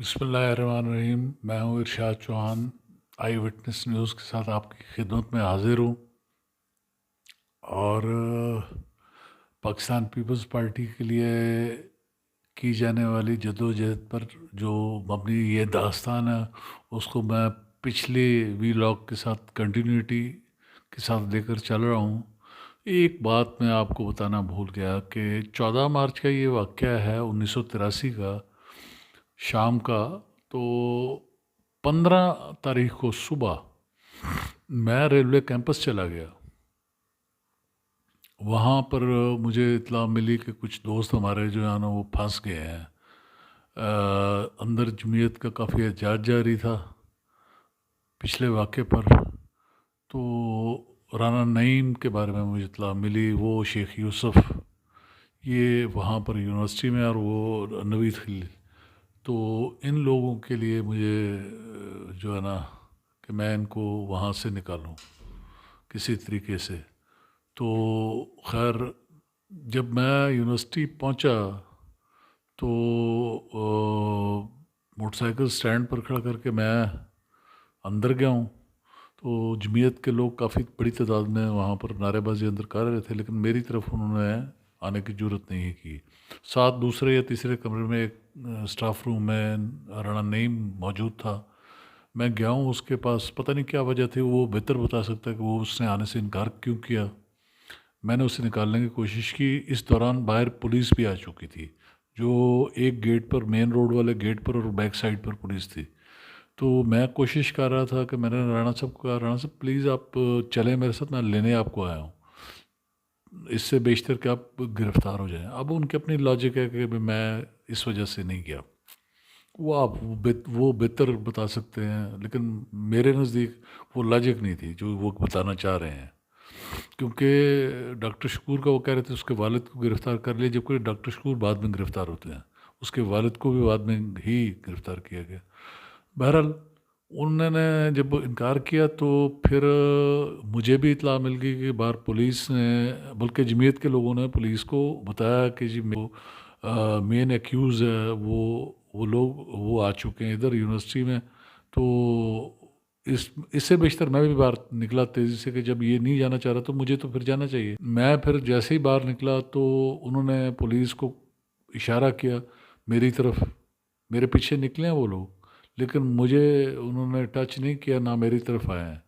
बिस्मिल्लाहिर्रहमानिर्रहीम। मैं हूँ इरशाद चौहान, आई विटनेस न्यूज़ के साथ आपकी खिदमत में हाजिर हूँ। और पाकिस्तान पीपल्स पार्टी के लिए की जाने वाली जद्दोजहद पर जो मबनी ये दास्तान है, उसको मैं पिछले वीलॉग के साथ कंटिन्यूटी के साथ लेकर चल रहा हूँ। एक बात मैं आपको बताना भूल गया कि 14 मार्च का ये वाक़या है 1983 का, शाम का। तो 15 तारीख को सुबह मैं रेलवे कैंपस चला गया। वहाँ पर मुझे इत्तला मिली कि कुछ दोस्त हमारे जो है ना वो फंस गए हैं। अंदर जमीयत का काफ़ी एहतजाज जारी था पिछले वाक़े पर। तो राना नईम के बारे में मुझे इत्तला मिली, वो शेख यूसुफ, ये वहाँ पर यूनिवर्सिटी में, और वो नवीद खलील। तो इन लोगों के लिए मुझे जो है ना कि मैं इनको वहाँ से निकालूं किसी तरीके से। तो खैर, जब मैं यूनिवर्सिटी पहुँचा तो मोटरसाइकिल स्टैंड पर खड़ा करके मैं अंदर गया हूँ। तो जमीयत के लोग काफ़ी बड़ी तादाद में वहाँ पर नारेबाजी अंदर कर रहे थे, लेकिन मेरी तरफ उन्होंने आने की जरूरत नहीं की। साथ दूसरे या तीसरे कमरे में एक स्टाफ रूम में राना नईम मौजूद था। मैं गया हूँ उसके पास, पता नहीं क्या वजह थी, वो बेहतर बता सकता है कि वो उसने आने से इनकार क्यों किया। मैंने उसे निकालने की कोशिश की। इस दौरान बाहर पुलिस भी आ चुकी थी, जो एक गेट पर, मेन रोड वाले गेट पर, और बैक साइड पर पुलिस थी। तो मैं कोशिश कर रहा था कि मैंने राणा साहब को कहा, राणा साहब प्लीज़ आप चलें मेरे साथ, मैं लेने आपको आया हूँ, इससे बेशतर कि आप गिरफ़्तार हो जाएं। अब उनकी अपनी लॉजिक है कि भाई मैं इस वजह से नहीं गया। वो बेहतर बता सकते हैं, लेकिन मेरे नज़दीक वो लॉजिक नहीं थी जो वो बताना चाह रहे हैं। क्योंकि डॉक्टर शकूर का वो कह रहे थे उसके वालिद को गिरफ़्तार कर लिया, जबकि डॉक्टर शकूर बाद में गिरफ़्तार होते हैं। उसके वालिद को भी बाद में ही गिरफ़्तार किया गया। बहरहाल, उन्होंने जब इनकार किया तो फिर मुझे भी इत्तला मिल गई कि बाहर पुलिस ने, बल्कि जमीयत के लोगों ने पुलिस को बताया कि जी मेन एक्यूज़ है वो लोग वो आ चुके हैं इधर यूनिवर्सिटी में। तो इससे बेशतर मैं भी बाहर निकला तेज़ी से कि जब ये नहीं जाना चाह रहा तो मुझे तो फिर जाना चाहिए। मैं फिर जैसे ही बाहर निकला तो उन्होंने पुलिस को इशारा किया मेरी तरफ, मेरे पीछे निकले हैं वो लोग, लेकिन मुझे उन्होंने टच नहीं किया, ना मेरी तरफ आए हैं।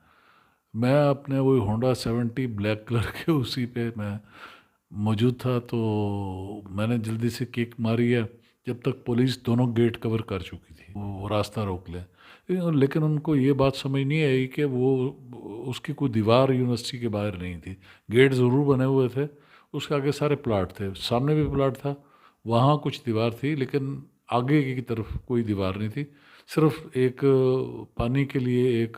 मैं अपने वही होंडा 70 ब्लैक कलर के उसी पे मैं मौजूद था। तो मैंने जल्दी से किक मारी है, जब तक पुलिस दोनों गेट कवर कर चुकी थी, वो रास्ता रोक लें। लेकिन उनको ये बात समझ नहीं आई कि वो उसकी कोई दीवार यूनिवर्सिटी के बाहर नहीं थी। गेट ज़रूर बने हुए थे, उसके आगे सारे प्लाट थे, सामने भी प्लाट था, वहाँ कुछ दीवार थी, लेकिन आगे की तरफ कोई दीवार नहीं थी। सिर्फ एक पानी के लिए एक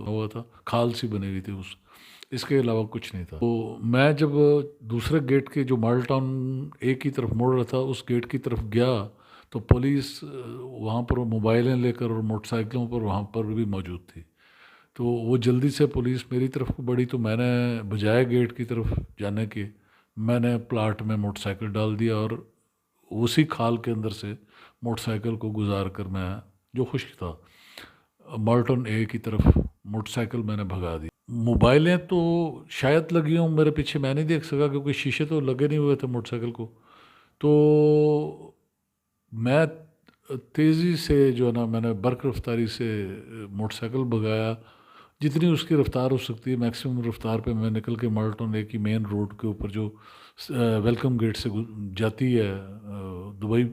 हुआ था, खाल सी बनी हुई थी, उस इसके अलावा कुछ नहीं था। तो मैं जब दूसरे गेट के, जो मॉडल टाउन ए की तरफ मोड़ रहा था, उस गेट की तरफ गया तो पुलिस वहाँ पर मोबाइलें लेकर और मोटरसाइकिलों पर वहाँ पर भी मौजूद थी। तो वो जल्दी से पुलिस मेरी तरफ को बढ़ी, तो मैंने बजाय गेट की तरफ जाने के, मैंने प्लाट में मोटरसाइकिल डाल दिया और उसी खाल के अंदर से मोटरसाइकिल को गुजार कर मैं, जो खुश्क था, मॉर्टन ए की तरफ मोटरसाइकिल मैंने भगा दी। मोबाइलें तो शायद लगी हों मेरे पीछे, मैं नहीं देख सका क्योंकि शीशे तो लगे नहीं हुए थे मोटरसाइकिल को। तो मैं तेज़ी से जो है ना, मैंने बर्क रफ्तारी से मोटरसाइकिल भगाया, जितनी उसकी रफ्तार हो सकती है मैक्सिमम रफ्तार पे मैं निकल के माल्टन ए की मेन रोड के ऊपर, जो वेलकम गेट से जाती है दुबई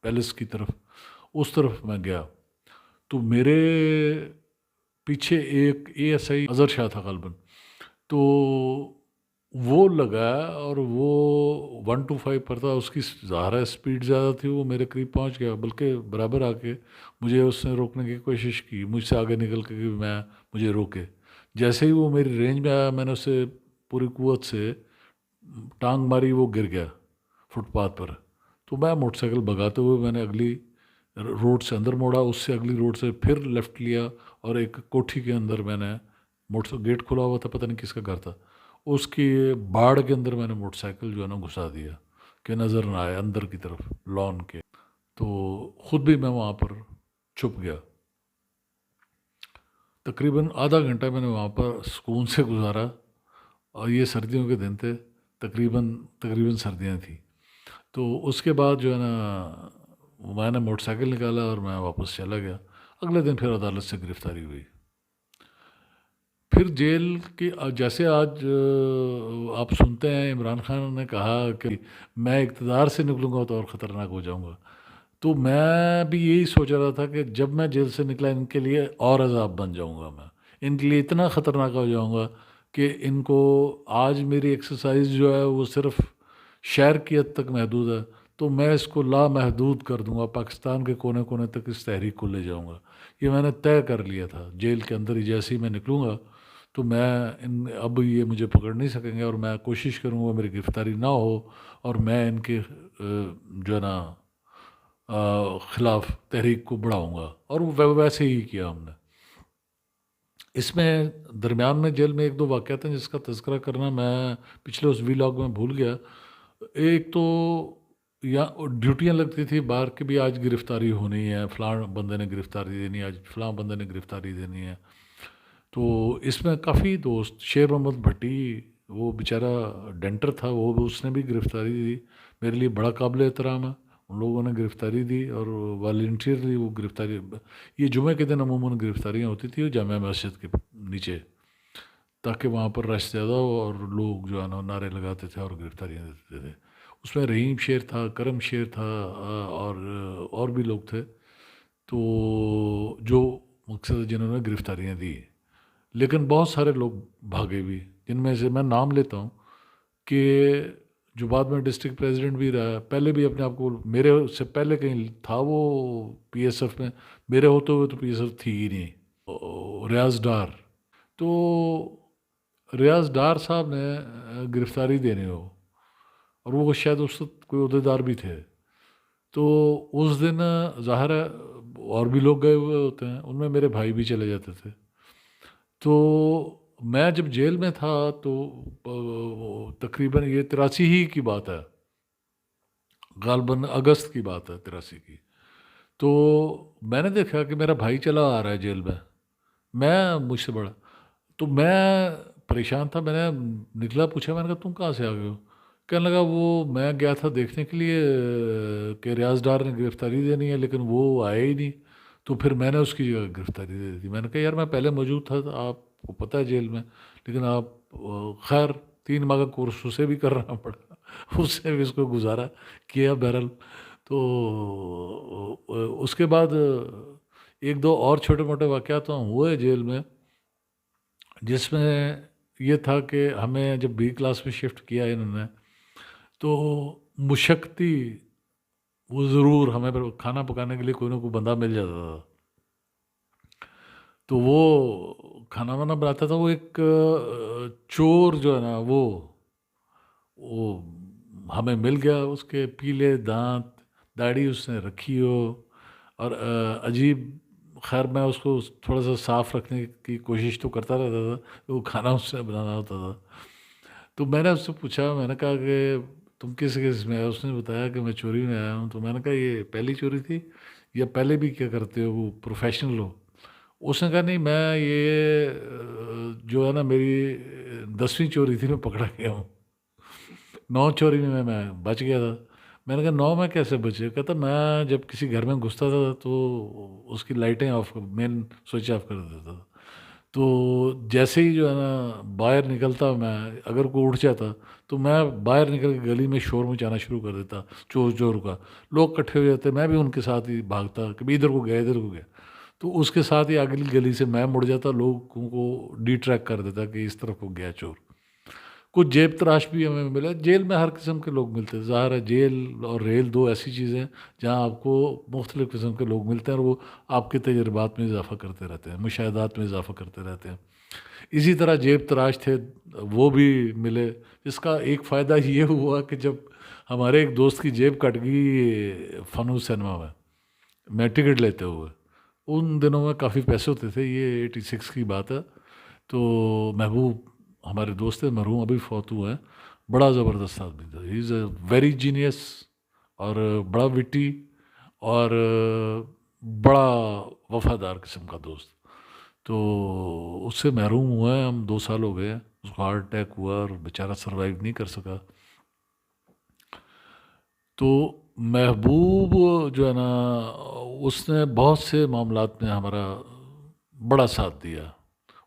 पैलेस की तरफ, उस तरफ मैं गया। तो मेरे पीछे एक एएसआई अजहर शाह था गलबन, तो वो लगा और वो 125 पर था, उसकी ज़ाहिर है स्पीड ज़्यादा थी, वो मेरे करीब पहुंच गया, बल्कि बराबर आके मुझे उसने रोकने की कोशिश की, मुझसे आगे निकल के कि मुझे रोके। जैसे ही वो मेरी रेंज में आया, मैंने उसे पूरी कुव्वत से टांग मारी, वो गिर गया फुटपाथ पर। तो मैं मोटरसाइकिल भगाते हुए मैंने अगली रोड से अंदर मोड़ा, उससे अगली रोड से फिर लेफ़्ट लिया और एक कोठी के अंदर मैंने मोटर गेट खुला हुआ था, पता नहीं किसका घर था, उसकी बाड़ के अंदर मैंने मोटरसाइकिल जो है ना घुसा दिया कि नज़र ना आए अंदर की तरफ लॉन के। तो ख़ुद भी मैं वहाँ पर छुप गया। तकरीबन आधा घंटा मैंने वहाँ पर सुकून से गुजारा, और ये सर्दियों के दिन थे, तकरीबन तकरीबन सर्दियाँ थी। तो उसके बाद जो है ना, मैंने मोटरसाइकिल निकाला और मैं वापस चला गया। अगले दिन फिर अदालत से गिरफ्तारी हुई। फिर जेल की जैसे आज आप सुनते हैं इमरान खान ने कहा कि मैं इक़्तिदार से निकलूँगा तो और ख़तरनाक हो जाऊँगा, तो मैं भी यही सोच रहा था कि जब मैं जेल से निकला इनके लिए और अज़ाब बन जाऊँगा, मैं इनके लिए इतना ख़तरनाक हो जाऊँगा कि इनको, आज मेरी एक्सरसाइज जो है वो सिर्फ़ शहर की हद तक महदूद है, तो मैं इसको लामहदूद कर दूँगा, पाकिस्तान के कोने कोने तक इस तहरीक को ले जाऊँगा। ये मैंने तय कर लिया था। जेल के अंदर ही जैसे ही मैं निकलूँगा, तो मैं इन अब ये मुझे पकड़ नहीं सकेंगे, और मैं कोशिश करूँगा मेरी गिरफ़्तारी ना हो, और मैं इनके जो है ना ख़िलाफ़ तहरीक को बढ़ाऊँगा। और वो वैसे ही किया हमने। इसमें दरमियान में जेल में एक दो वाक़यात हैं जिसका तज़किरा करना मैं पिछले उस वीलॉग में भूल गया। एक तो या ड्यूटियाँ लगती थी बाहर की भी, आज गिरफ़्तारी होनी है, फ़लाँ बंदे ने गिरफ़्तारी देनी है, आज फ़लाँ बंदे ने गिरफ़्तारी देनी है। तो इसमें काफ़ी दोस्त, शेर मोहम्मद भट्टी, वो बेचारा डेंटर था, वो उसने भी गिरफ़्तारी दी। मेरे लिए बड़ा काबिल एहतराम है। उन लोगों ने गिरफ़्तारी दी और वॉलंटियरली वो गिरफ़्तारी, ये जुमे के दिन अमूमन गिरफ़्तारियाँ होती थी जामिया मस्जिद के नीचे, ताकि वहाँ पर रश ज़्यादा हो और लोग जो है ना नारे लगाते थे और गिरफ़्तारियाँ देते थे। उसमें रहीम शेर था, करम शेर था, और भी लोग थे, तो जो मकसद है जिन्होंने गिरफ़्तारियाँ दी। लेकिन बहुत सारे लोग भागे भी, जिनमें से मैं नाम लेता हूँ कि जो बाद में डिस्ट्रिक्ट प्रेसिडेंट भी रहा, पहले भी अपने आप को, मेरे से पहले कहीं था वो पीएसएफ में, मेरे होते हुए तो पीएसएफ थी ही नहीं, रियाज डार। तो रियाज डार साहब ने गिरफ़्तारी देनी हो, और वो शायद उस वक्त कोई अहदेदार भी थे। तो उस दिन ज़ाहिर है और भी लोग गए हुए होते हैं, उनमें मेरे भाई भी चले जाते थे। तो मैं जब जेल में था तो तकरीबन ये 83 ही की बात है, गालबन अगस्त की बात है 83 की। तो मैंने देखा कि मेरा भाई चला आ रहा है जेल में, मैं मुझसे बड़ा, तो मैं परेशान था। मैंने निकला, पूछा, मैंने कहा तुम कहाँ से आ गए हो? कहने लगा वो मैं गया था देखने के लिए कि रियाज डार ने गिरफ़्तारी देनी है, लेकिन वो आया ही नहीं, तो फिर मैंने उसकी जगह गिरफ़्तारी दे दी। मैंने कहा यार मैं पहले मौजूद था, तो आपको पता है जेल में, लेकिन आप खैर 3 माह का कोर्स उसे भी करना पड़ा उससे भी इसको गुजारा किया बहरहाल। तो उसके बाद एक दो और छोटे मोटे वाक़यात तो हुए जेल में, जिसमें ये था कि हमें जब बी क्लास में शिफ्ट किया इन्होंने, तो मुशक्क़ती वो ज़रूर हमें पर खाना पकाने के लिए कोई ना कोई बंदा मिल जाता था। तो वो खाना वाना बनाता था, वो एक चोर जो है ना, वो हमें मिल गया, उसके पीले दांत, दाढ़ी उसने रखी हो, और अजीब, खैर मैं उसको थोड़ा सा साफ़ रखने की कोशिश तो करता रहता था, वो खाना उससे बनाना होता था। तो मैंने उससे पूछा, मैंने कहा कि तुम किस केस में आए? उसने बताया कि मैं चोरी में आया हूँ। तो मैंने कहा ये पहली चोरी थी या पहले भी क्या करते हो, वो प्रोफेशनल हो? उसने कहा नहीं, मैं ये जो है ना मेरी 10वीं चोरी थी, मैं पकड़ा गया हूँ। 9 चोरी में मैं बच गया था। मैंने कहा 9 में कैसे बचे? कहता मैं जब किसी घर में घुसता था तो उसकी लाइटें ऑफ, मेन स्विच ऑफ कर देता था। तो जैसे ही जो है ना बाहर निकलता मैं, अगर कोई उठ जाता तो मैं बाहर निकल के गली में शोर मचाना शुरू कर देता, चोर चोर का। लोग इकट्ठे हो जाते, मैं भी उनके साथ ही भागता, कभी इधर को गया इधर को गया, तो उसके साथ ही अगली गली से मैं मुड़ जाता, लोगों को डिट्रैक्ट कर देता कि इस तरफ को गया चोर। कुछ जेब तराश भी हमें मिला। जेल में हर किस्म के लोग मिलते हैं, ज़ाहिर है जेल और रेल दो ऐसी चीज़ें हैं जहाँ आपको मुख्तलिफ़ किस्म के लोग मिलते हैं, और वो आपके तजर्बात में इजाफ़ा करते रहते हैं, मुशाहदात में इजाफ़ा करते रहते हैं। इसी तरह जेब तराश थे, वो भी मिले। इसका एक फ़ायदा ये हुआ कि जब हमारे एक दोस्त की जेब कट गई फनूस सिनेमा में, मैं टिकट लेते हुए, उन दिनों में काफ़ी पैसे होते थे, ये 86 की बात है। तो महबूब हमारे दोस्त थे, मरहूम अभी फौत हुआ है, बड़ा ज़बरदस्त आदमी था, he is a very genius, और बड़ा विटी, और बड़ा वफादार किस्म का दोस्त। तो उससे महरूम हुआ है हम, 2 साल हो गए हैं। उसको हार्ट अटैक हुआ और बेचारा सर्वाइव नहीं कर सका। तो महबूब जो है ना, उसने बहुत से मामलात में हमारा बड़ा साथ दिया।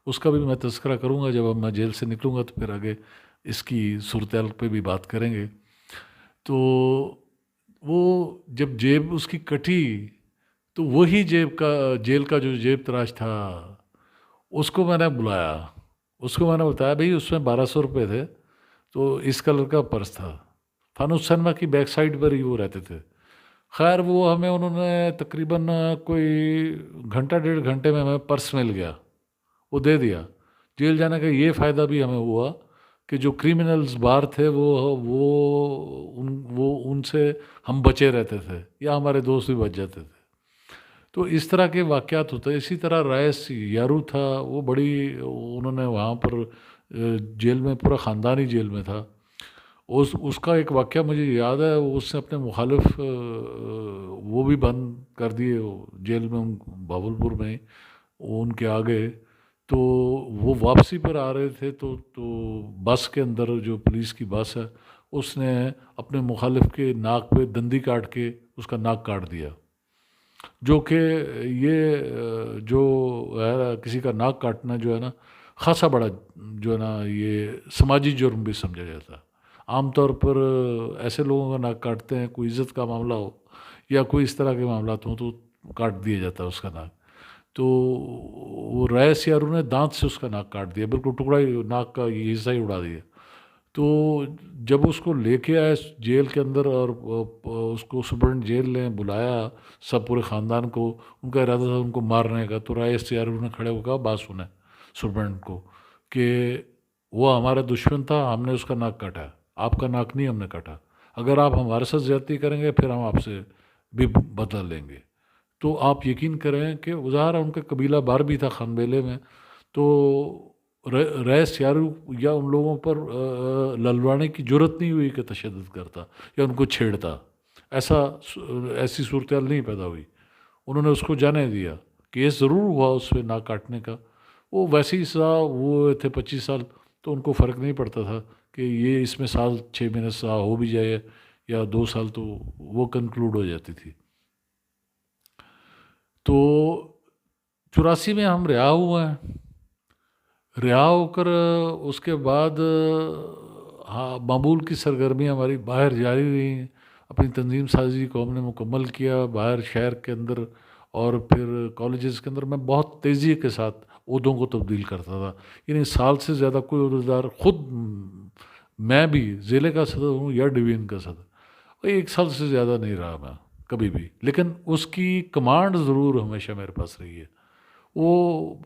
उसका भी मैं तज़किरा करूँगा जब अब मैं जेल से निकलूँगा, तो फिर आगे इसकी सूरत पे भी बात करेंगे। तो वो जब जेब उसकी कटी, तो वही जेब का, जेल का जो जेब तराश था, उसको मैंने बुलाया। उसको मैंने बताया भाई उसमें 1200 रुपये थे, तो इस कलर का पर्स था। फानूस सिनेमा की बैक साइड पर ही वो रहते थे। खैर वो हमें उन्होंने तकरीबन कोई घंटा 1.5 घंटे में हमें पर्स मिल गया, वो दे दिया। जेल जाने का ये फ़ायदा भी हमें हुआ कि जो क्रिमिनल्स बाहर थे वो उनसे हम बचे रहते थे, या हमारे दोस्त भी बच जाते थे। तो इस तरह के वाक़यात होते हैं। इसी तरह रायस यारू था, वो बड़ी, उन्होंने वहाँ पर जेल में, पूरा ख़ानदान ही जेल में था। उसका एक वाक़या मुझे याद है। उसने अपने मुखालिफ वो भी बंद कर दिए जेल में, भावलपुर में ही, वो उनके आगे। तो वो वापसी पर आ रहे थे, तो बस के अंदर, जो पुलिस की बस है, उसने अपने मुखालिफ के नाक पे दंदी काट के उसका नाक काट दिया। जो कि ये जो है, किसी का नाक काटना जो है ना, खासा बड़ा जो है ना, ये समाजी जुर्म भी समझा जाता है। आमतौर पर ऐसे लोगों का नाक काटते हैं, कोई इज़्ज़त का मामला हो या कोई इस तरह के मामला हो, तो काट दिया जाता है उसका नाक। तो वो रईस यारू ने दांत से उसका नाक काट दिया, बिल्कुल टुकड़ा ही, नाक का ये हिस्सा ही उड़ा दिया। तो जब उसको लेके आए जेल के अंदर, और उसको सुपरडेंट जेल ने बुलाया सब पूरे ख़ानदान को, उनका इरादा था उनको मारने का। तो रईस यारू ने खड़े होकर कहा, बात सुने सुपरडेंट को, कि वो हमारा दुश्मन था, हमने उसका नाक काटा है, आपका नाक नहीं हमने काटा। अगर आप हमारे साथ ज़्यादती करेंगे, फिर हम आपसे भी बदला लेंगे। तो आप यकीन करें कि ज़ाहिर है उनका कबीला बार भी था खानबेले में। तो रईस यारू या उन लोगों पर ललवाने की जरूरत नहीं हुई कि तशद्दुद करता या उनको छेड़ता। ऐसा ऐसी सूरत नहीं पैदा हुई। उन्होंने उसको जाने दिया। केस ज़रूर हुआ उस पर नाक काटने का। वो वैसे ही सज़ा, वो थे 25 साल, तो उनको फ़र्क नहीं पड़ता था कि ये इसमें साल 6 महीने सज़ा हो भी जाए या 2 साल, तो वो कंक्लूड हो जाती थी। तो 84 में हम रिहा हुए हैं। रिहा होकर उसके बाद हाँ, मामूल की सरगर्मियाँ हमारी बाहर जारी रही। अपनी तंजीम साजी को हमने मुकम्मल किया बाहर शहर के अंदर, और फिर कॉलेजेस के अंदर मैं बहुत तेज़ी के साथ ओहदों को तब्दील करता था। यानी साल से ज़्यादा कोई ओहदेदार, खुद मैं भी ज़िले का सदर हूँ या डिवीज़न का सदर, 1 साल से ज़्यादा नहीं रहा मैं कभी भी। लेकिन उसकी कमांड ज़रूर हमेशा मेरे पास रही है। वो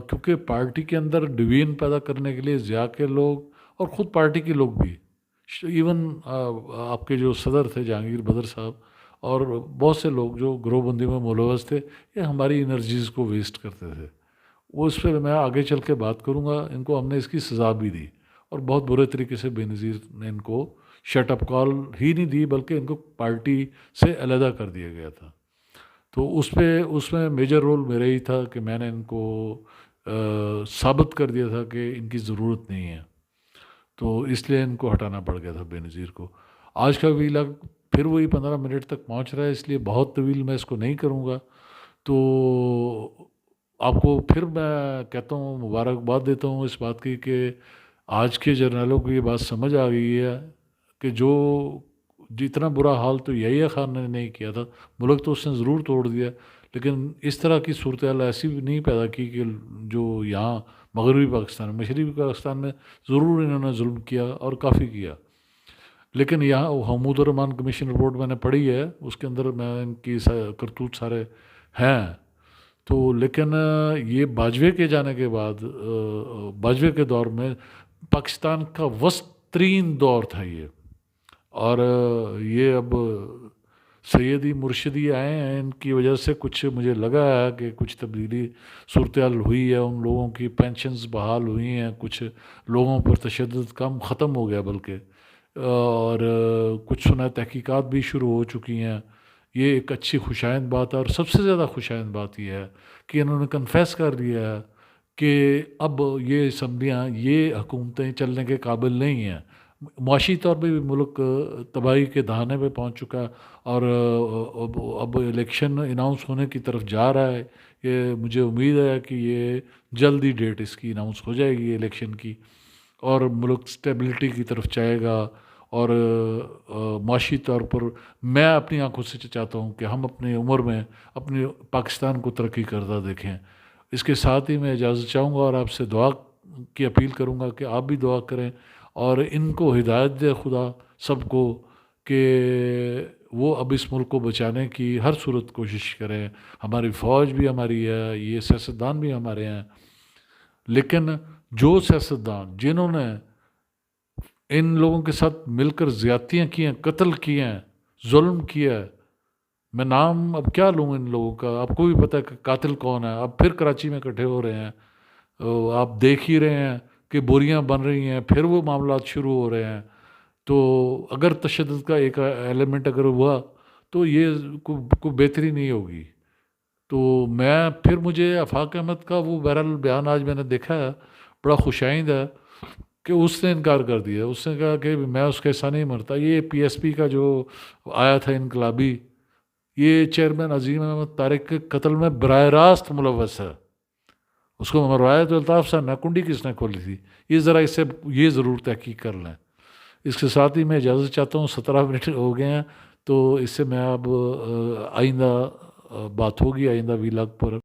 क्योंकि पार्टी के अंदर डिवीजन पैदा करने के लिए ज़िया के लोग और ख़ुद पार्टी के लोग भी, इवन आपके जो सदर थे जहांगीर बदर साहब, और बहुत से लोग जो गिरोहबंदी में मुलवस थे, ये हमारी एनर्जीज़ को वेस्ट करते थे। वो इस पर मैं आगे चल के बात करूँगा। इनको हमने इसकी सज़ा भी दी, और बहुत बुरे तरीके से बेनज़ीर ने इनको शट अप कॉल ही नहीं दी, बल्कि इनको पार्टी से अलहदा कर दिया गया था। तो उसमें मेजर रोल मेरा ही था कि मैंने इनको साबित कर दिया था कि इनकी ज़रूरत नहीं है, तो इसलिए इनको हटाना पड़ गया था बेनज़ीर को। आज का वीलॉग फिर वही 15 मिनट तक पहुंच रहा है, इसलिए बहुत तवील मैं इसको नहीं करूंगा। तो आपको फिर मैं कहता हूँ, मुबारकबाद देता हूँ इस बात की कि आज के जर्नलों को ये बात समझ आ गई है कि जो जितना बुरा हाल तो यहिया खान ने नहीं किया था, मुल्क तो उसने ज़रूर तोड़ दिया, लेकिन इस तरह की सूरत हाल ऐसी भी नहीं पैदा की कि जो यहाँ मगरबी पाकिस्तान, मशरक़ी पाकिस्तान में ज़रूर इन्होंने जुल्म किया और काफ़ी किया। लेकिन यहाँ महमूद रहमान कमीशन रिपोर्ट मैंने पढ़ी है, उसके अंदर मैं इनकी करतूत सारे हैं। तो लेकिन ये बाजवे के जाने के बाद, बाजवे के दौर में पाकिस्तान का वस्त तरीन दौर था ये। और ये अब सैयदी मुर्शिदी आए हैं, इनकी वजह से कुछ मुझे लगा है कि कुछ तब्दीली सूरत हाल हुई है। उन लोगों की पेंशन्स बहाल हुई हैं, कुछ लोगों पर तशद्दुद कम ख़त्म हो गया बल्कि, और कुछ सुना तहकीकात भी शुरू हो चुकी हैं। یہ ایک اچھی خوشائند بات ہے، اور سب سے زیادہ خوشائند بات یہ ہے کہ انہوں نے کنفیس کر دیا ہے کہ اب یہ اسمبلیاں، یہ حکومتیں چلنے کے قابل نہیں ہیں۔ معاشی طور پہ بھی ملک تباہی کے دہانے پہ پہنچ چکا ہے، اور اب الیکشن اناؤنس ہونے کی طرف جا رہا ہے۔ یہ مجھے امید ہے کہ یہ جلدی ڈیٹ اس کی اناؤنس ہو جائے گی الیکشن کی، اور ملک سٹیبلٹی کی طرف جائے گا۔ اور معاشی طور پر میں اپنی آنکھوں سے چاہتا ہوں کہ ہم اپنی عمر میں اپنے پاکستان کو ترقی کرتا دیکھیں۔ اس کے ساتھ ہی میں اجازت چاہوں گا اور آپ سے دعا کی اپیل کروں گا کہ آپ بھی دعا کریں، اور ان کو ہدایت دے خدا سب کو، کہ وہ اب اس ملک کو بچانے کی ہر صورت کوشش کریں۔ ہماری فوج بھی ہماری ہے، یہ سیاستدان بھی ہمارے ہیں، لیکن جو سیاستدان جنہوں نے ان لوگوں کے ساتھ مل کر زیادتیاں کی ہیں، قتل کیے ہیں، ظلم کیا ہے، میں نام اب کیا لوں ان لوگوں کا؟ آپ کو بھی پتہ ہے کہ قاتل کون ہے۔ اب پھر کراچی میں اکٹھے ہو رہے ہیں، آپ دیکھ ہی رہے ہیں کہ بوریاں بن رہی ہیں، پھر وہ معاملات شروع ہو رہے ہیں۔ تو اگر تشدد کا ایک ایلیمنٹ اگر ہوا تو یہ کوئی بہتری نہیں ہوگی۔ تو میں پھر مجھے آفاق احمد کا وہ بہرحال بیان آج میں نے دیکھا ہے، بڑا خوشائند ہے کہ اس نے انکار کر دیا۔ اس نے کہا کہ میں اس کے حصہ نہیں مرتا۔ یہ پی ایس پی کا جو آیا تھا انقلابی، یہ چیئرمین عظیم احمد طارق کے قتل میں براہ راست ملوث ہے۔ اس کو مروایا تو الطاف صاحب نے، کنڈی کس نے کھولی تھی؟ یہ ذرا اس سے یہ ضرور تحقیق کر لیں۔ اس کے ساتھ ہی میں اجازت چاہتا ہوں، 17 منٹ ہو گئے ہیں، تو اس سے میں اب آئندہ بات ہوگی آئندہ ویلاگ پر۔